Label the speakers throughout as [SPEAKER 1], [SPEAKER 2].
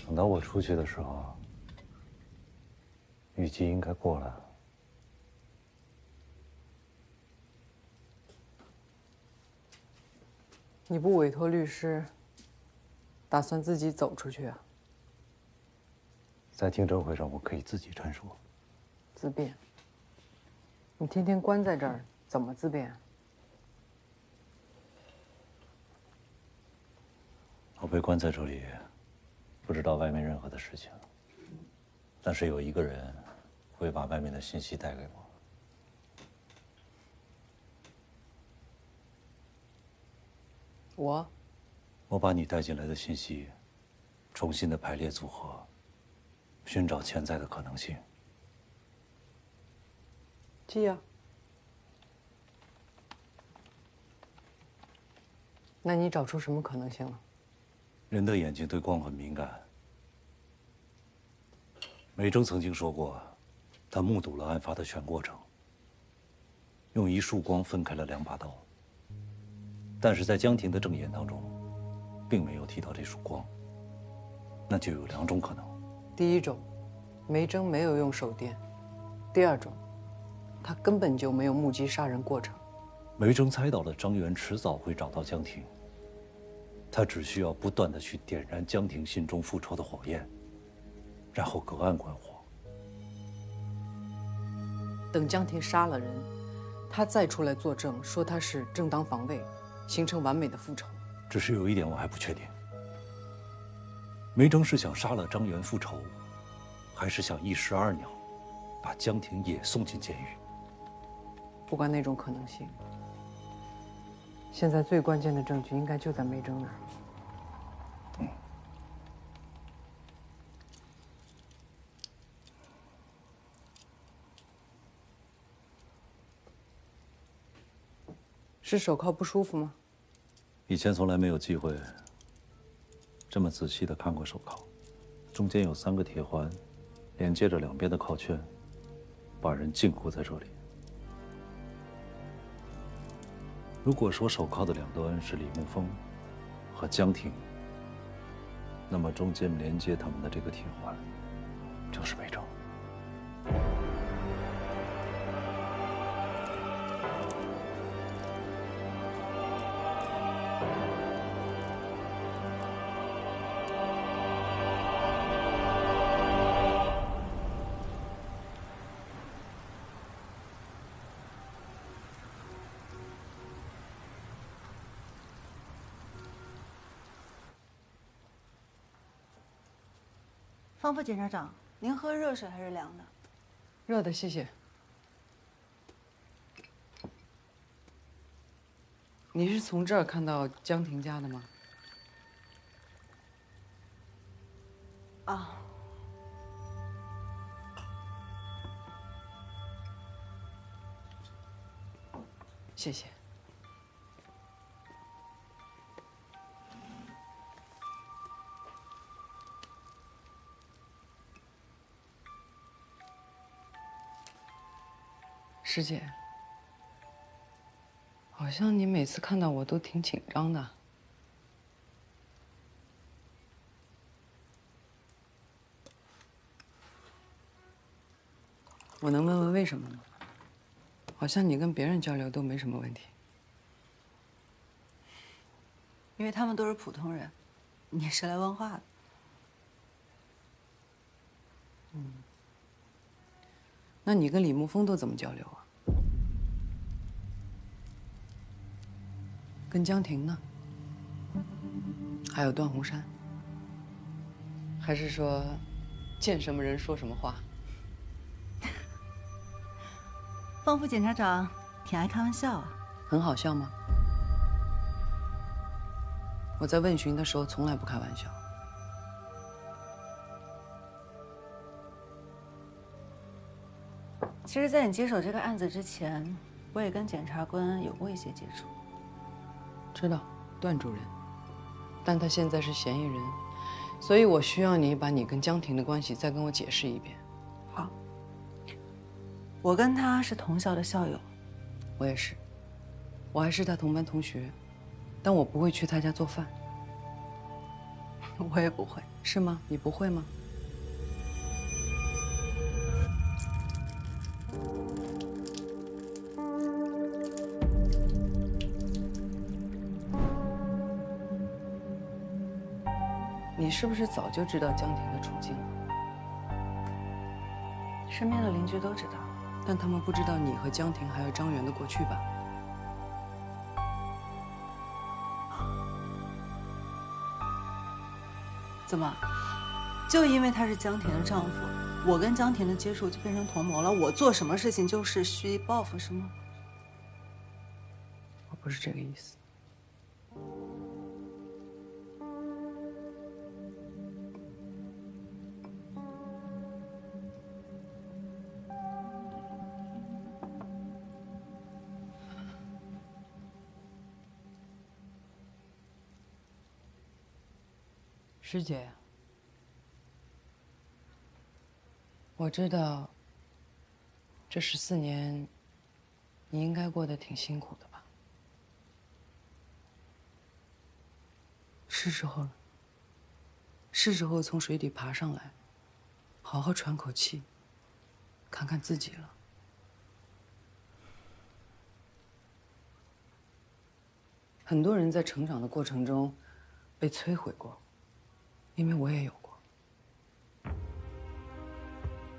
[SPEAKER 1] 等到我出去的时候，雨季应该过了。
[SPEAKER 2] 你不委托律师，打算自己走出去啊？
[SPEAKER 1] 在听证会上，我可以自己陈述。
[SPEAKER 2] 自辩？你天天关在这儿，怎么自辩？
[SPEAKER 1] 我被关在这里，不知道外面任何的事情，但是有一个人会把外面的信息带给我。我把你带进来的信息重新的排列组合，寻找潜在的可能性。
[SPEAKER 2] 记呀。那你找出什么可能性了？
[SPEAKER 1] 人的眼睛对光很敏感。梅征曾经说过，他目睹了案发的全过程，用一束光分开了2把刀。但是在江婷的证言当中，并没有提到这束光。那就有2种可能：
[SPEAKER 2] 第一种，梅征没有用手电；第二种，他根本就没有目击杀人过程。
[SPEAKER 1] 梅征猜到了张元迟早会找到江婷，他只需要不断地去点燃江婷心中复仇的火焰，然后隔岸观火。
[SPEAKER 2] 等江婷杀了人，他再出来作证，说他是正当防卫，形成完美的复仇。
[SPEAKER 1] 只是有一点我还不确定：梅征是想杀了张元复仇，还是想一石二鸟，把江婷也送进监狱？
[SPEAKER 2] 不管哪种可能性，现在最关键的证据应该就在梅征那儿。是手铐不舒服吗？
[SPEAKER 1] 以前从来没有机会这么仔细地看过手铐，中间有3个铁环，连接着2边的铐圈，把人禁锢在这里。如果说手铐的2端是李沐风和江婷，那么中间连接他们的这个铁环就是梅征。
[SPEAKER 3] 方副检察长，您喝热水还是凉的？
[SPEAKER 2] 热的，谢谢。你是从这儿看到江婷家的吗？
[SPEAKER 3] 啊，
[SPEAKER 2] 谢谢。师姐，好像你每次看到我都挺紧张的。我能问问为什么吗？好像你跟别人交流都没什么问题。
[SPEAKER 3] 因为他们都是普通人，你是来问话的。
[SPEAKER 2] 那你跟李沐风都怎么交流啊？跟江婷呢？还有段宏山？还是说，见什么人说什么话？
[SPEAKER 3] 方副检察长挺爱开玩笑啊。
[SPEAKER 2] 很好笑吗？我在问询的时候从来不开玩笑。
[SPEAKER 3] 其实，在你接手这个案子之前，我也跟检察官有过一些接触。
[SPEAKER 2] 知道，段主任，但他现在是嫌疑人，所以我需要你把你跟江婷的关系再跟我解释一遍。
[SPEAKER 3] 好，我跟他是同校的校友，
[SPEAKER 2] 我也是，我还是他同班同学，但我不会去他家做饭。
[SPEAKER 3] 我也不会。
[SPEAKER 2] 是吗？你不会吗？你是不是早就知道江婷的处境了？
[SPEAKER 3] 身边的邻居都知道。
[SPEAKER 2] 但他们不知道你和江婷还有张元的过去吧？
[SPEAKER 3] 怎么，就因为他是江婷的丈夫，我跟江婷的接触就变成同谋了？我做什么事情就是蓄意报复，是吗？
[SPEAKER 2] 我不是这个意思。师姐，我知道这14年你应该过得挺辛苦的吧？是时候了，是时候从水底爬上来，好好喘口气，看看自己了。很多人在成长的过程中被摧毁过。因为我也有过，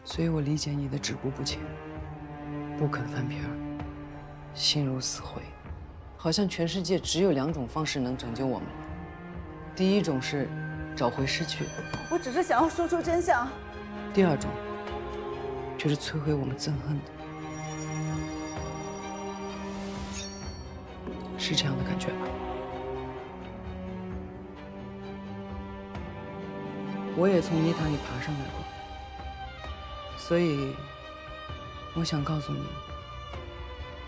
[SPEAKER 2] 所以我理解你的止步不前，不肯翻篇儿，心如死灰，好像全世界只有2种方式能拯救我们了。第一种是找回失去的，
[SPEAKER 3] 我只是想要说出真相。
[SPEAKER 2] 第2种就是摧毁我们憎恨的，是这样的感觉吧？我也从泥潭里爬上来过，所以我想告诉你，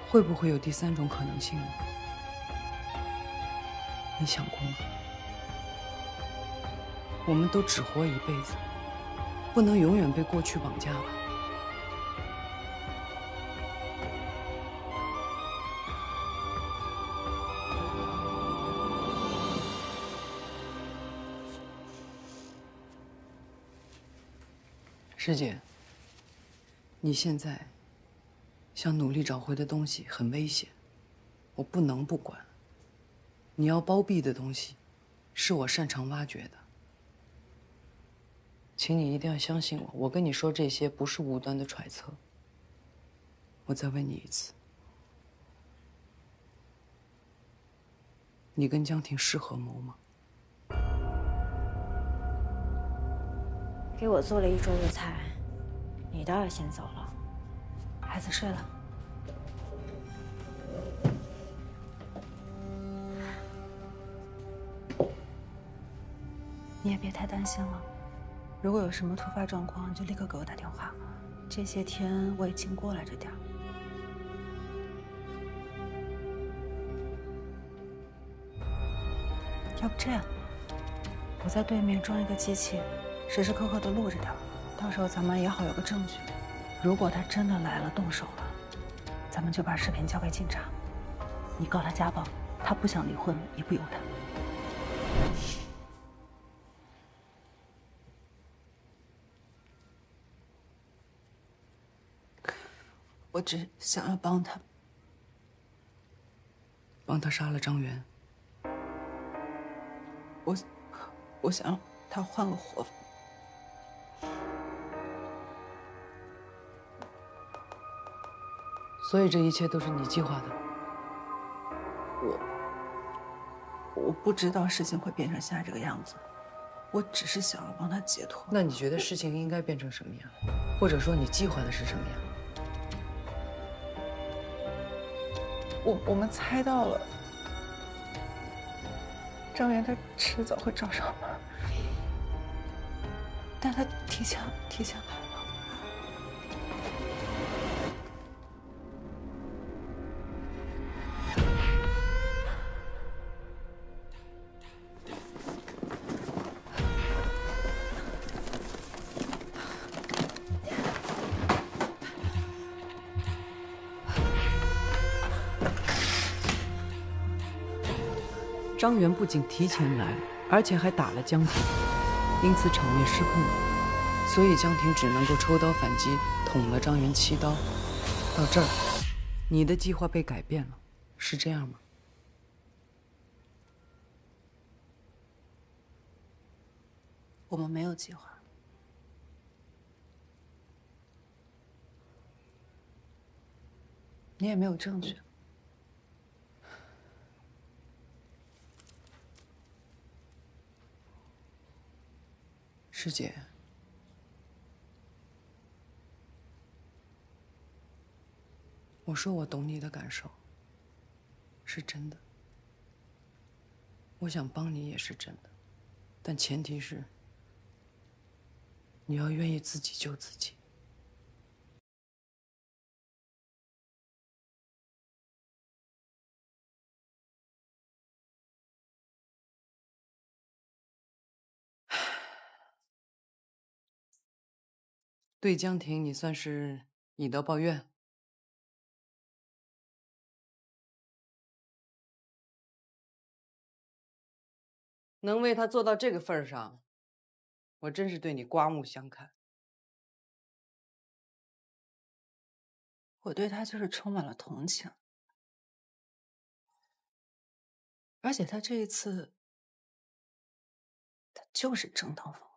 [SPEAKER 2] 会不会有第3种可能性呢？你想过吗？我们都只活一辈子，不能永远被过去绑架吧？师姐，你现在想努力找回的东西很危险，我不能不管。你要包庇的东西，是我擅长挖掘的。请你一定要相信我，我跟你说这些不是无端的揣测。我再问你一次，你跟江婷是合谋吗？
[SPEAKER 4] 给我做了1周的菜，你倒是先走了。
[SPEAKER 3] 孩子睡了。你也别太担心了，如果有什么突发状况，就立刻给我打电话。这些天我已经过来着点儿。要不这样，我在对面装一个机器，时时刻刻的录着点儿，到时候咱们也好有个证据。如果他真的来了动手了，咱们就把视频交给警察。你告他家暴，他不想离婚也不由他。我只想要帮他，
[SPEAKER 2] 帮他杀了张元。
[SPEAKER 3] 我想让他换个活法。
[SPEAKER 2] 所以这一切都是你计划的。
[SPEAKER 3] 我不知道事情会变成现在这个样子，我只是想要帮他解脱。
[SPEAKER 2] 那你觉得事情应该变成什么样？或者说你计划的是什么样？
[SPEAKER 3] 我们猜到了，张元他迟早会找上门，但他提前来了。
[SPEAKER 2] 张元不仅提前来了，而且还打了江婷。因此场面失控了，所以江婷只能够抽刀反击，捅了张元7刀。到这儿，你的计划被改变了，是这样吗？
[SPEAKER 3] 我们没有计划。你也没有证据。
[SPEAKER 2] 师姐，我说我懂你的感受，是真的。我想帮你也是真的，但前提是你要愿意自己救自己。对江婷，你算是以德报怨。能为他做到这个份儿上，我真是对你刮目相看。
[SPEAKER 3] 我对他就是充满了同情，而且他这一次，他就是正当防卫。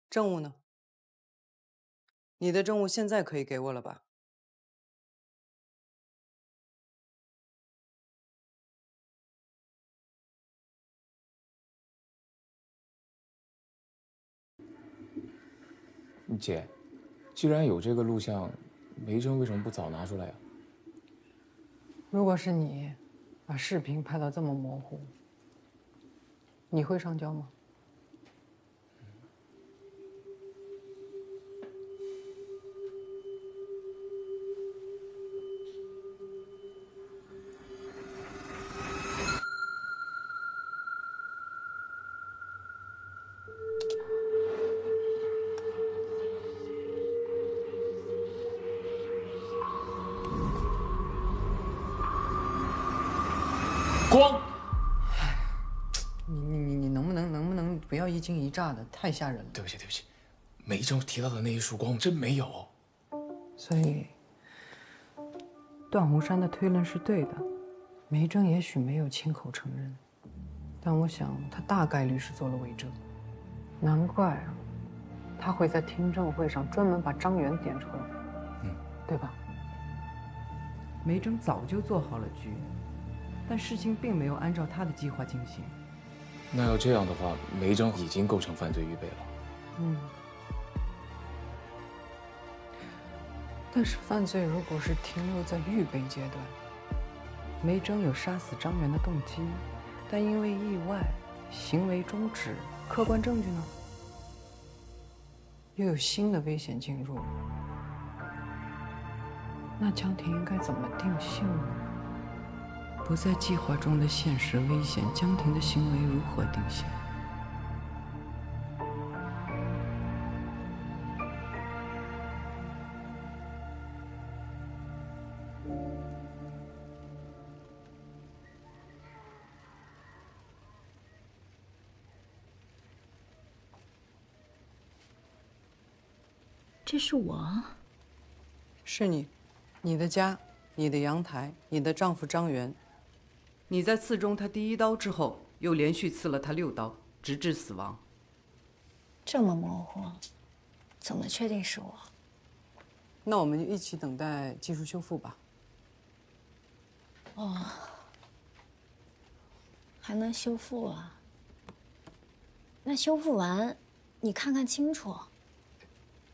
[SPEAKER 2] 证物呢？你的证物现在可以给我了吧？
[SPEAKER 5] 姐，既然有这个录像，梅珍为什么不早拿出来呀？
[SPEAKER 2] 如果是你，把视频拍到这么模糊，你会上交吗？
[SPEAKER 5] 光，
[SPEAKER 2] 你能不能不要一惊一乍的，太吓人了。
[SPEAKER 5] 对不起对不起，梅珍提到的那一束光真没有。
[SPEAKER 2] 所以，段宏山的推论是对的，梅珍也许没有亲口承认，但我想他大概率是做了伪证。难怪啊，他会在听证会上专门把张元点出来，对吧？梅珍早就做好了局，但事情并没有按照他的计划进行。
[SPEAKER 5] 那要这样的话，梅珍已经构成犯罪预备了。
[SPEAKER 2] 但是犯罪如果是停留在预备阶段，梅珍有杀死张元的动机，但因为意外行为终止，客观证据呢？又有新的危险进入，那江婷应该怎么定性呢？不在计划中的现实危险，江婷的行为如何定性？
[SPEAKER 4] 这是我。
[SPEAKER 2] 是你，你的家，你的阳台，你的丈夫张元。你在刺中他第1刀之后，又连续刺了他6刀，直至死亡。
[SPEAKER 4] 这么模糊，怎么确定是我？
[SPEAKER 2] 那我们就一起等待技术修复吧。
[SPEAKER 4] 哦，还能修复啊？那修复完，你看看清楚，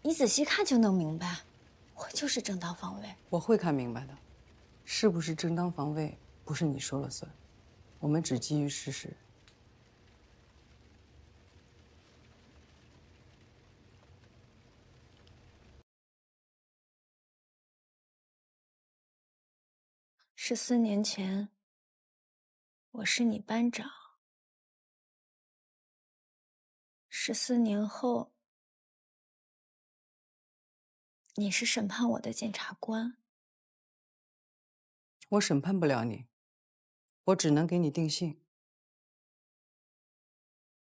[SPEAKER 4] 你仔细看就能明白，我就是正当防卫。
[SPEAKER 2] 我会看明白的，是不是正当防卫不是你说了算，我们只基于事实。
[SPEAKER 4] 14年前，我是你班长；14年后，你是审判我的检察官。
[SPEAKER 2] 我审判不了你，我只能给你定性。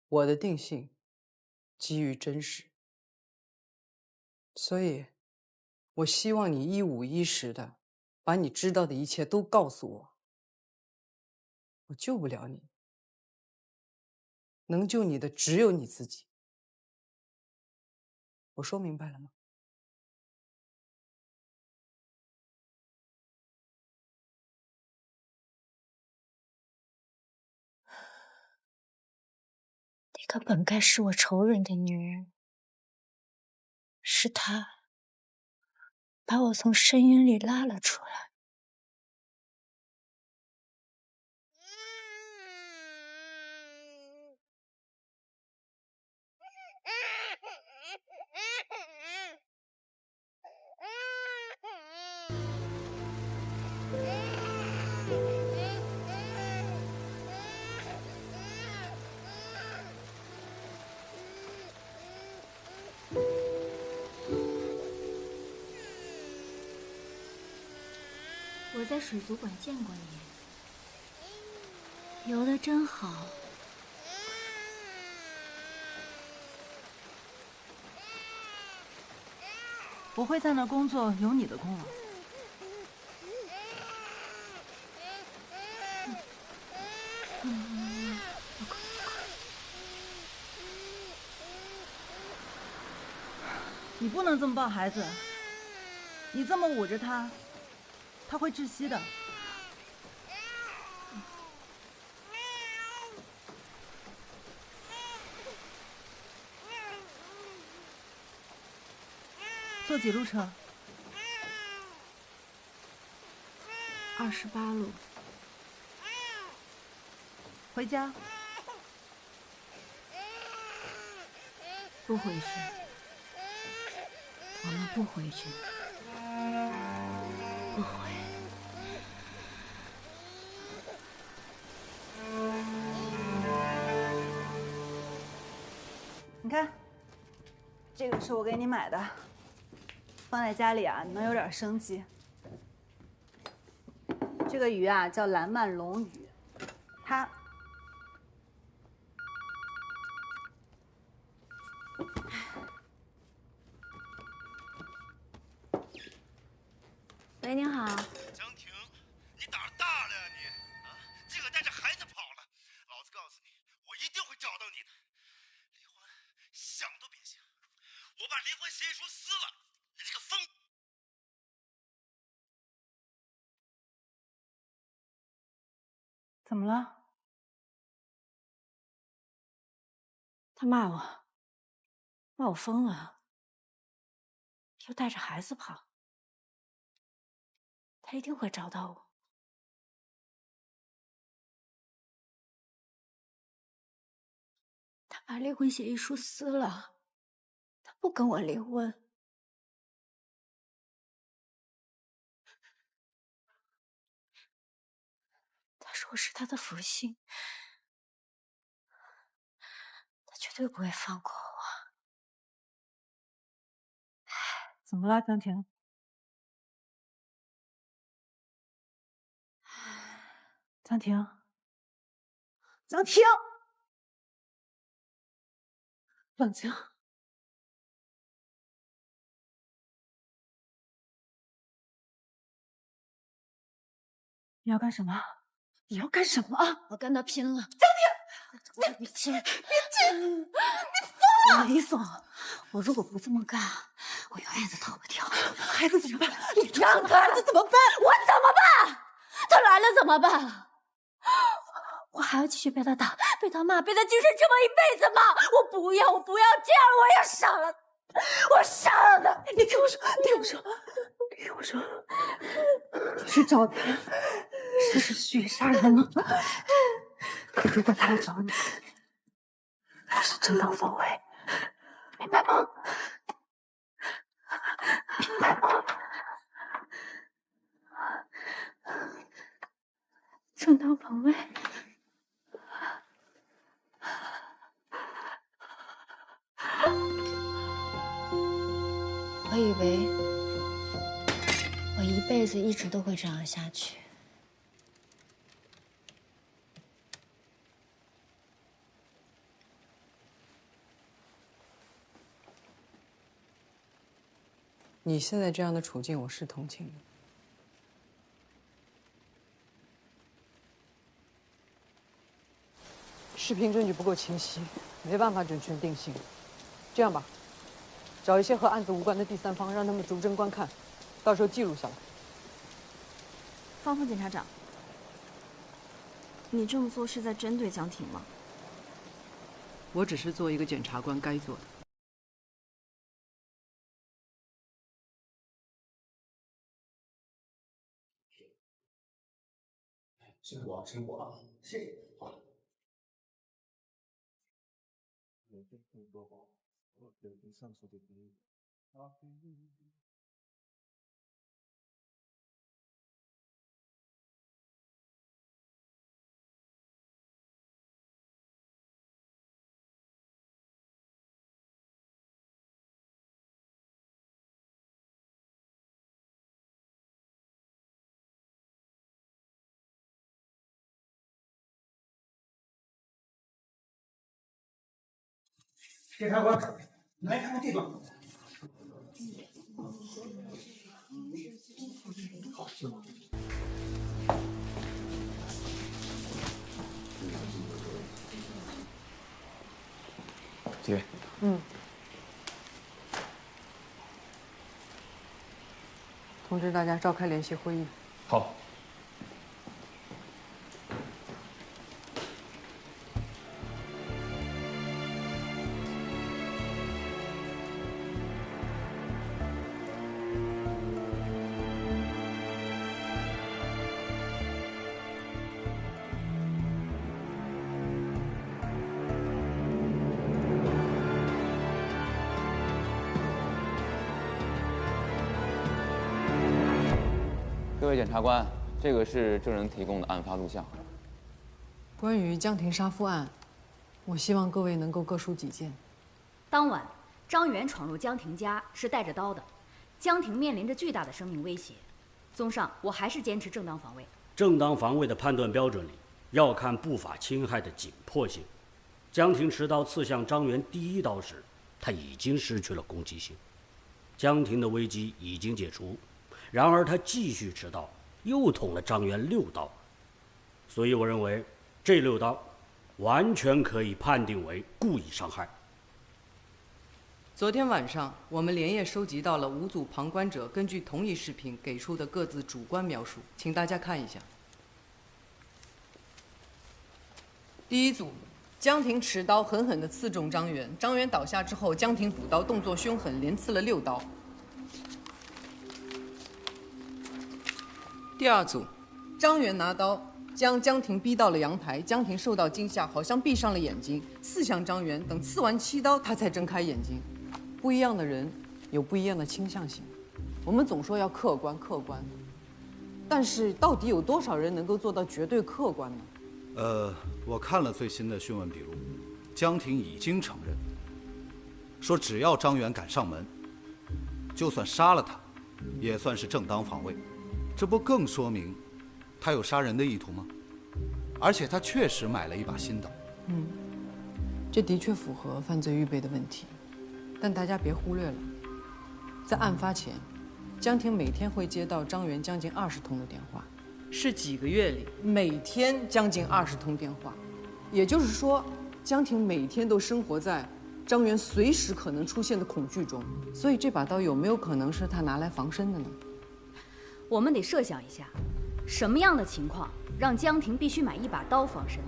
[SPEAKER 2] 我的定性基于真实，所以，我希望你一五一十的把你知道的一切都告诉我。我救不了你，能救你的只有你自己。我说明白了吗？
[SPEAKER 4] 那个本该是我仇人的女人，是她把我从深渊里拉了出来。
[SPEAKER 6] 我在水族馆见过你，游得真好。
[SPEAKER 3] 我会在那儿工作，有你的功劳。你不能这么抱孩子，你这么捂着他，他会窒息的。坐几路车
[SPEAKER 6] 28路。
[SPEAKER 3] 回家？
[SPEAKER 6] 不回去，我们不回去，不回。
[SPEAKER 3] 你看，这个是我给你买的，放在家里啊，能有点生机。这个鱼啊叫蓝鳗龙鱼，它
[SPEAKER 6] 喂，您好。
[SPEAKER 7] 江婷，你胆儿大了呀你！啊，这个带着孩子跑了，老子告诉你，我一定会找到你的。离婚，想都别想！我把离婚协议书撕了，你这个疯！
[SPEAKER 3] 怎么了？
[SPEAKER 4] 他骂我，骂我疯了，又带着孩子跑。他一定会找到我。他把离婚协议书撕了，他不跟我离婚。他说我是他的福星，他绝对不会放过我。
[SPEAKER 3] 怎么了，江婷？江婷，江婷，冷静。你要干什么？你要干什么？
[SPEAKER 4] 我跟他拼了！
[SPEAKER 3] 江婷，
[SPEAKER 4] 我跟你拼！
[SPEAKER 3] 你疯了！
[SPEAKER 4] 李总，我如果不这么干，我永远都逃不掉。
[SPEAKER 3] 孩子怎么办？你
[SPEAKER 4] 让开！
[SPEAKER 3] 孩子怎么办？
[SPEAKER 4] 我怎么办？他来了怎么办？我还要继续被他打、被他骂、被他精神折磨一辈子吗？我不要，我不要这样，我要杀了他！我杀了他！
[SPEAKER 3] 你听我说，听我说，听我说，你去找他，这是蓄意杀人了。可如果他来找你，那是正当防卫，明白吗？明白吗？
[SPEAKER 4] 正当防卫。我以为我一辈子一直都会这样下去，
[SPEAKER 2] 你现在这样的处境，我是同情的。视频证据不够清晰，没办法准确定性。这样吧，找一些和案子无关的第三方，让他们逐帧观看，到时候记录下来。
[SPEAKER 8] 方副检察长，你这么做是在针对江婷吗？
[SPEAKER 2] 我只是做一个检察官该做的。
[SPEAKER 9] 辛苦啊，辛苦啊，谢谢。检察官，来看看这个。好吃吗？
[SPEAKER 5] 几位？
[SPEAKER 2] 通知大家召开联席会议。
[SPEAKER 5] 好。
[SPEAKER 10] 各位检察官，这个是证人提供的案发录像。
[SPEAKER 2] 关于江婷杀夫案，我希望各位能够各抒己见。
[SPEAKER 6] 当晚，张元闯入江婷家是带着刀的，江婷面临着巨大的生命威胁。综上，我还是坚持正当防卫。
[SPEAKER 11] 正当防卫的判断标准里，要看不法侵害的紧迫性。江婷持刀刺向张元第一刀时，他已经失去了攻击性，江婷的危机已经解除。然而他继续持刀，又捅了张元6刀，所以我认为这6刀完全可以判定为故意伤害。
[SPEAKER 2] 昨天晚上，我们连夜收集到了5组旁观者根据同一视频给出的各自主观描述，请大家看一下。第一组，江婷持刀狠狠地刺中张元，张元倒下之后，江婷补刀，动作凶狠，连刺了6刀。第二组，张元拿刀将江婷逼到了阳台，江婷受到惊吓，好像闭上了眼睛，刺向张元，等刺完7刀，他才睁开眼睛。不一样的人有不一样的倾向性，我们总说要客观，但是到底有多少人能够做到绝对客观呢？
[SPEAKER 12] 我看了最新的讯问笔录，江婷已经承认，说只要张元敢上门，就算杀了他，也算是正当防卫。这不更说明他有杀人的意图吗？而且他确实买了一把新刀。
[SPEAKER 2] 这的确符合犯罪预备的问题，但大家别忽略了，在案发前，江婷每天会接到张元将近20通的电话，是几个月里每天将近20通电话，也就是说，江婷每天都生活在张元随时可能出现的恐惧中。所以这把刀有没有可能是他拿来防身的呢？
[SPEAKER 6] 我们得设想一下，什么样的情况让江婷必须买一把刀防身？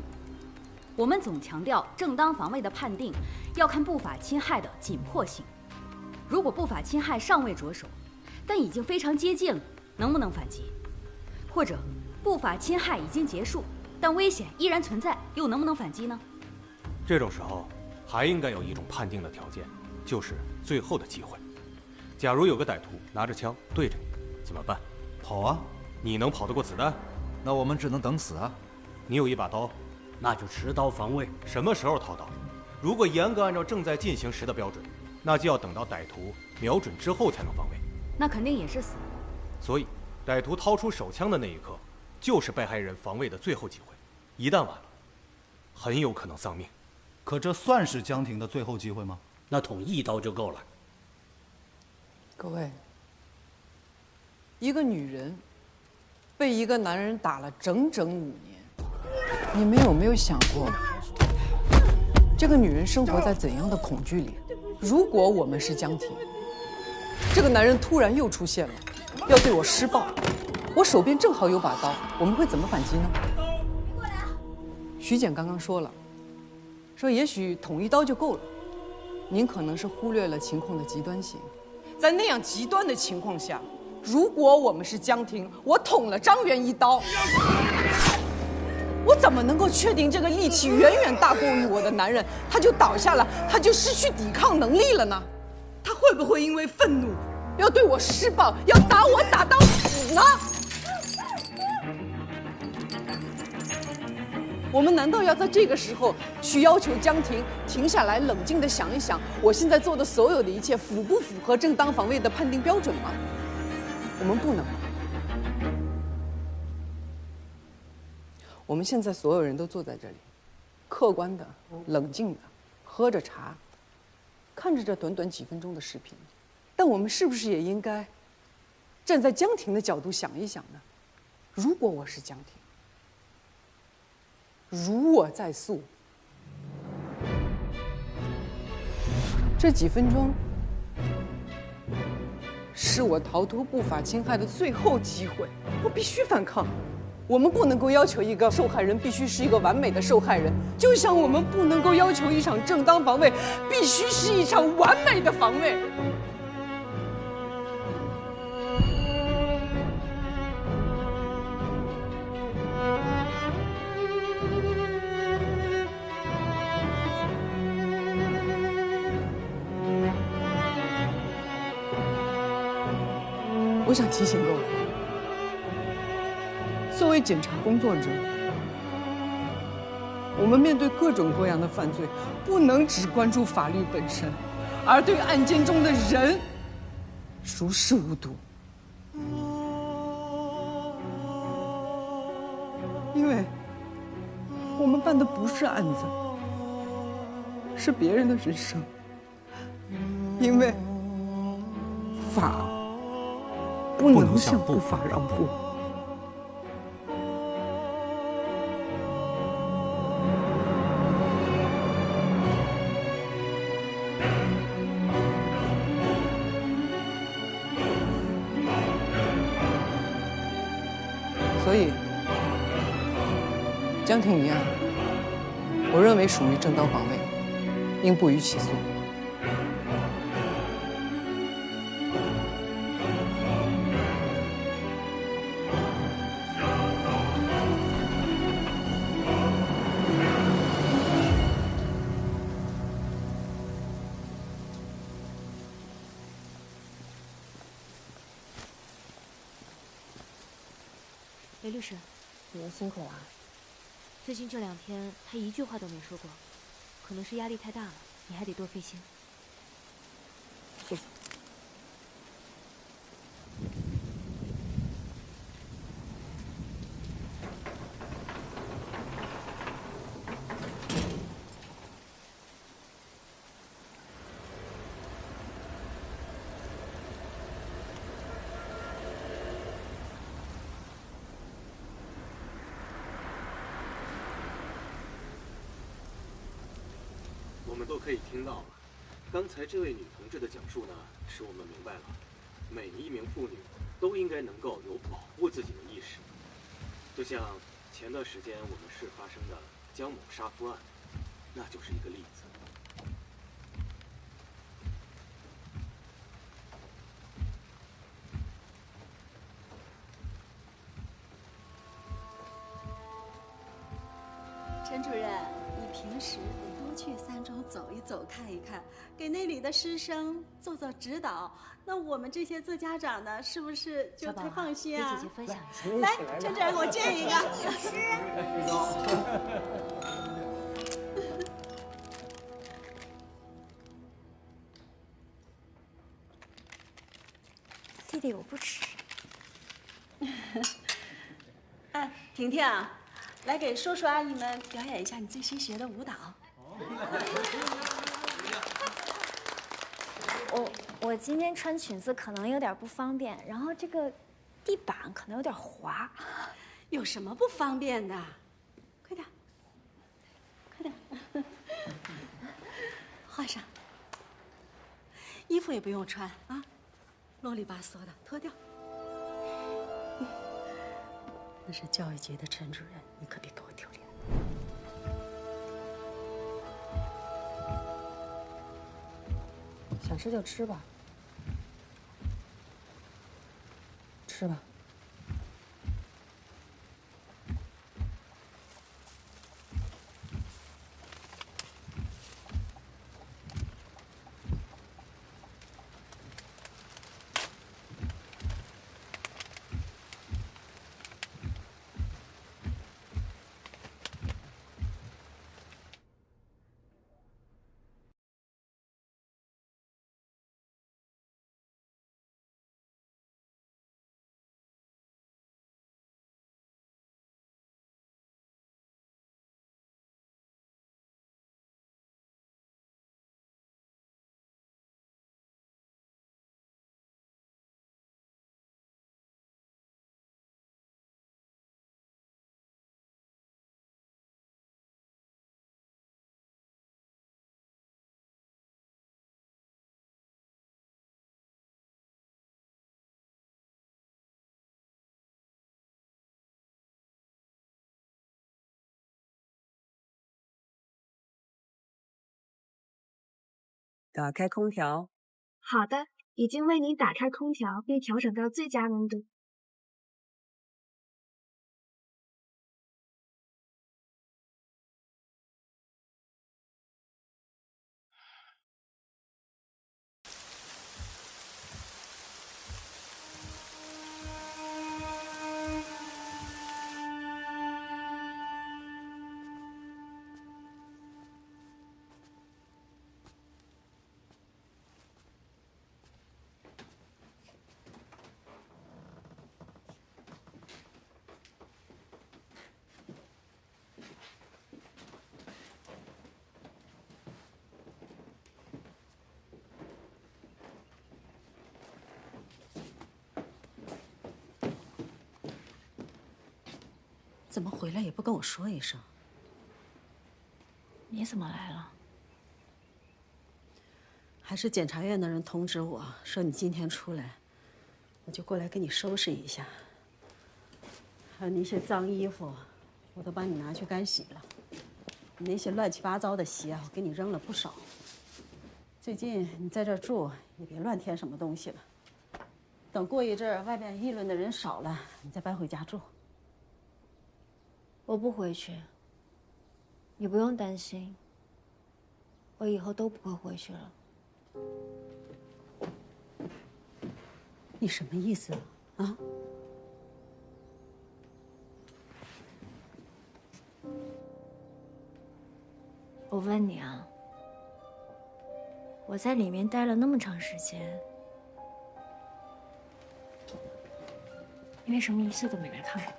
[SPEAKER 6] 我们总强调正当防卫的判定要看不法侵害的紧迫性。如果不法侵害尚未着手，但已经非常接近了，能不能反击？或者不法侵害已经结束，但危险依然存在，又能不能反击呢？
[SPEAKER 9] 这种时候还应该有一种判定的条件，就是最后的机会。假如有个歹徒拿着枪对着你，怎么办？
[SPEAKER 12] 跑啊！
[SPEAKER 9] 你能跑得过子弹？
[SPEAKER 12] 那我们只能等死啊！
[SPEAKER 9] 你有一把刀，
[SPEAKER 11] 那就持刀防卫。
[SPEAKER 9] 什么时候掏刀？如果严格按照正在进行时的标准，那就要等到歹徒瞄准之后才能防卫。
[SPEAKER 6] 那肯定也是死。
[SPEAKER 9] 所以，歹徒掏出手枪的那一刻，就是被害人防卫的最后机会。一旦晚了，很有可能丧命。
[SPEAKER 12] 可这算是江婷的最后机会吗？
[SPEAKER 11] 那捅1刀就够了。
[SPEAKER 2] 各位，一个女人被一个男人打了整整5年，你们有没有想过，这个女人生活在怎样的恐惧里？如果我们是江婷，这个男人突然又出现了，要对我施暴，我手边正好有把刀，我们会怎么反击呢？徐检刚刚说了，说也许捅一刀就够了，您可能是忽略了情况的极端性。在那样极端的情况下，如果我们是江婷，我捅了张元一刀，我怎么能够确定这个力气远远大过于我的男人，他就倒下了，他就失去抵抗能力了呢？他会不会因为愤怒要对我施暴，要打我打到死呢？我们难道要在这个时候去要求江婷停下来，冷静地想一想，我现在做的所有的一切符不符合正当防卫的判定标准吗？我们不能。我们现在所有人都坐在这里，客观的、冷静的，喝着茶，看着这短短几分钟的视频，但我们是不是也应该站在江婷的角度想一想呢？如果我是江婷，如我在诉，这几分钟是我逃脱不法侵害的最后机会，我必须反抗。我们不能够要求一个受害人必须是一个完美的受害人，就像我们不能够要求一场正当防卫必须是一场完美的防卫。我想提醒各位，作为检察工作者，我们面对各种各样的犯罪，不能只关注法律本身，而对案件中的人熟视无睹。因为我们办的不是案子，是别人的人生。因为法不能向不法让步。所以，江婷一案，我认为属于正当防卫，应不予起诉。
[SPEAKER 13] 雷律师，
[SPEAKER 14] 你们辛苦了。
[SPEAKER 13] 最近这2天他一句话都没说过，可能是压力太大了，你还得多费心。
[SPEAKER 14] 谢谢。
[SPEAKER 9] 我们都可以听到了，刚才这位女同志的讲述呢，使我们明白了，每一名妇女都应该能够有保护自己的意识。就像前段时间我们市发生的江某杀夫案，那就是一个例子。
[SPEAKER 15] 陈主任，你平时得多去三中走一走、看一看，给那里的师生做做指导。那我们这些做家长的，是不是就太放心啊？
[SPEAKER 13] 给姐姐分享一下。
[SPEAKER 15] 来，陈主任，我见一个。
[SPEAKER 8] 弟弟，我不吃。
[SPEAKER 15] 哎，婷婷，来给叔叔阿姨们表演一下你最新学的舞蹈。
[SPEAKER 8] 我今天穿裙子可能有点不方便，然后这个地板可能有点滑。
[SPEAKER 15] 有什么不方便的？快点，快点，换上。衣服也不用穿啊，啰里吧嗦的，脱掉。那是教育局的陈主任，你可别给我丢脸。
[SPEAKER 3] 想吃就吃吧，吃吧。打开空调。
[SPEAKER 8] 好的，已经为您打开空调，并调整到最佳温度。
[SPEAKER 15] 怎么回来也不跟我说一声？
[SPEAKER 8] 你怎么来了？
[SPEAKER 15] 还是检察院的人通知我说你今天出来，我就过来给你收拾一下。还有那些脏衣服，我都帮你拿去干洗了。你那些乱七八糟的鞋，我给你扔了不少。最近你在这儿住，也别乱添什么东西了。等过一阵儿，外面议论的人少了，你再搬回家住。
[SPEAKER 8] 我不回去，你不用担心，我以后都不会回去了。
[SPEAKER 15] 你什么意思啊？
[SPEAKER 8] 我问你啊，我在里面待了那么长时间，你为什么一次都没来看我？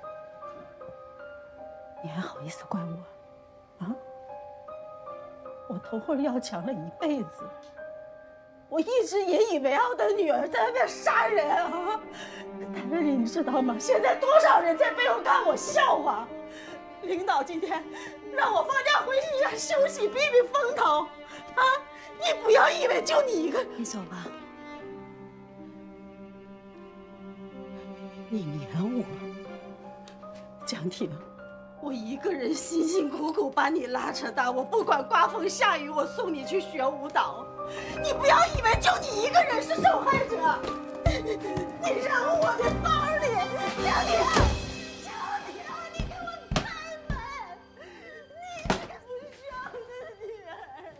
[SPEAKER 15] 你还好意思怪我？啊？我头昏要强了一辈子，我一直也以为我的女儿在外面杀人啊！谭瑞丽，你知道吗？现在多少人在背后看我笑话？领导今天让我放假回去家休息，避避风头。啊！你不要以为就你一个，
[SPEAKER 8] 你走吧。
[SPEAKER 15] 你撵我，江婷。我一个人辛辛苦苦把你拉扯大，我不管刮风下雨，我送你去学舞蹈。你不要以为就你一个人是受害者，你扔我的包里，江婷，江婷，你给我开门！你这个不孝的女儿，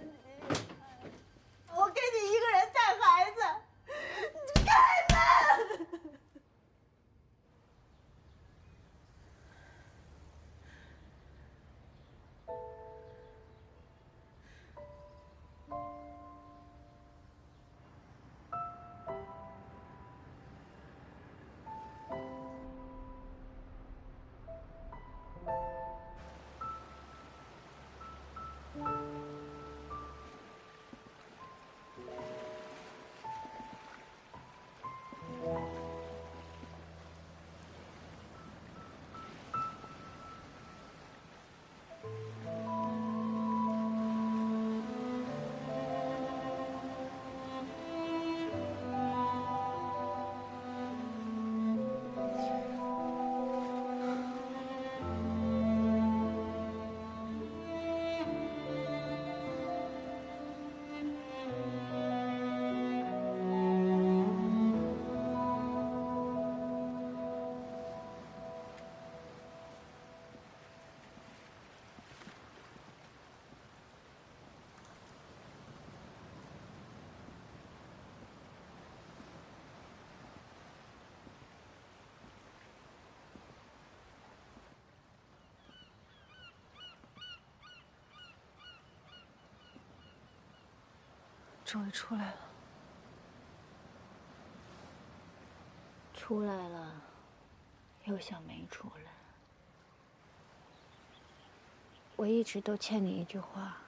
[SPEAKER 15] 你，我给你一个人带孩子，你开门！
[SPEAKER 3] 终于出来了。
[SPEAKER 8] 出来了，又像没出来。我一直都欠你一句话，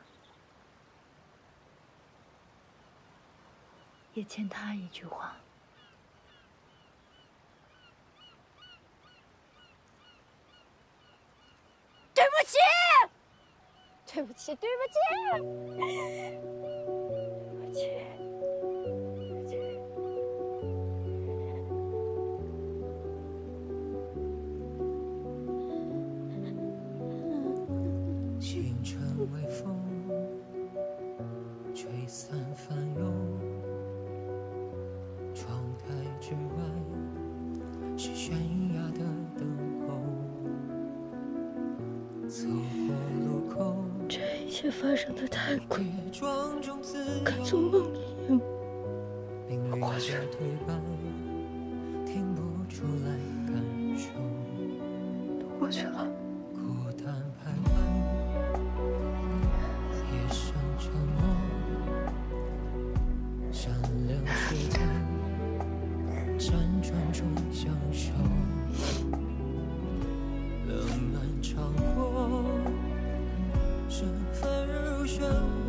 [SPEAKER 8] 也欠他一句话。对不起，对不起，对不起，对不起。
[SPEAKER 16] 清晨微风，吹散翻涌。窗台之外是悬崖的灯红。走过路口，
[SPEAKER 8] 这一切发生的太快，跟做梦一样。
[SPEAKER 16] 过去了。听不出来感受。
[SPEAKER 8] 都过去了。
[SPEAKER 16] 孤单徘徊，夜深沉默，善良却在辗转中相守。冷暖长过，是纷如漩涡。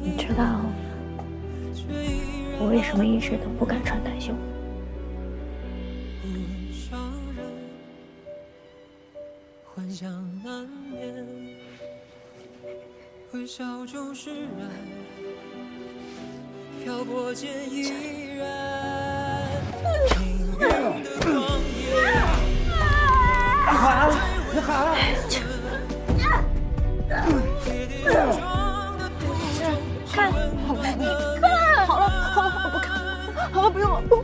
[SPEAKER 8] 你知道我为什么一直都不敢穿短袖？
[SPEAKER 16] 幻想难眠，微笑中释然，漂泊间依然。命运的狂野，你喊，你喊。
[SPEAKER 8] 看，好了，看，好了，好了，我不看，好了，不用了，不弄。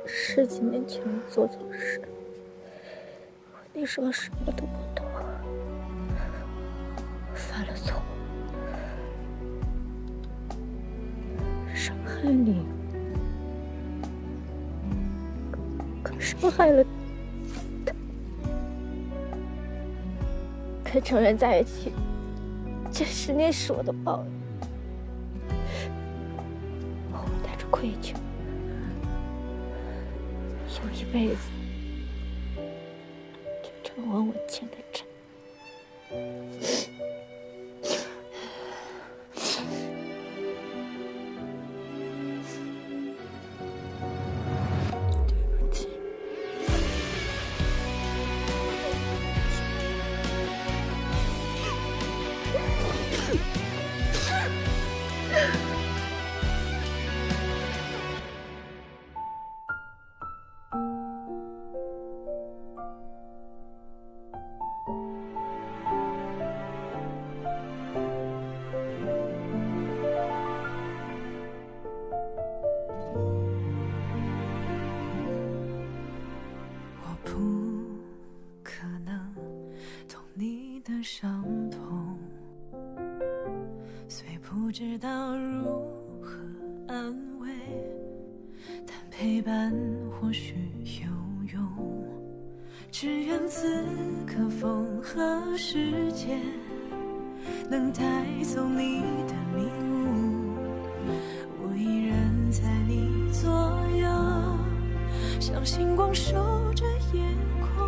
[SPEAKER 8] 10几年前我做错事，那时候什么都不懂，犯了错，伤害你，可伤害了他，跟程远在一起，这10年是我的报应，我会带着愧疚。用一辈子去偿还我欠的债。对不起。
[SPEAKER 16] 伤痛，虽不知道如何安慰，但陪伴或许有用。只愿此刻风和世界能带走你的迷雾，我依然在你左右，像星光守着夜空。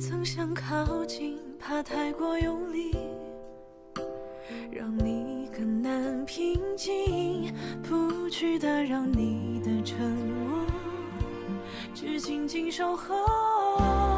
[SPEAKER 16] 曾想靠近，怕太过用力，让你更难平静，不去打扰你的沉默，只静静守候。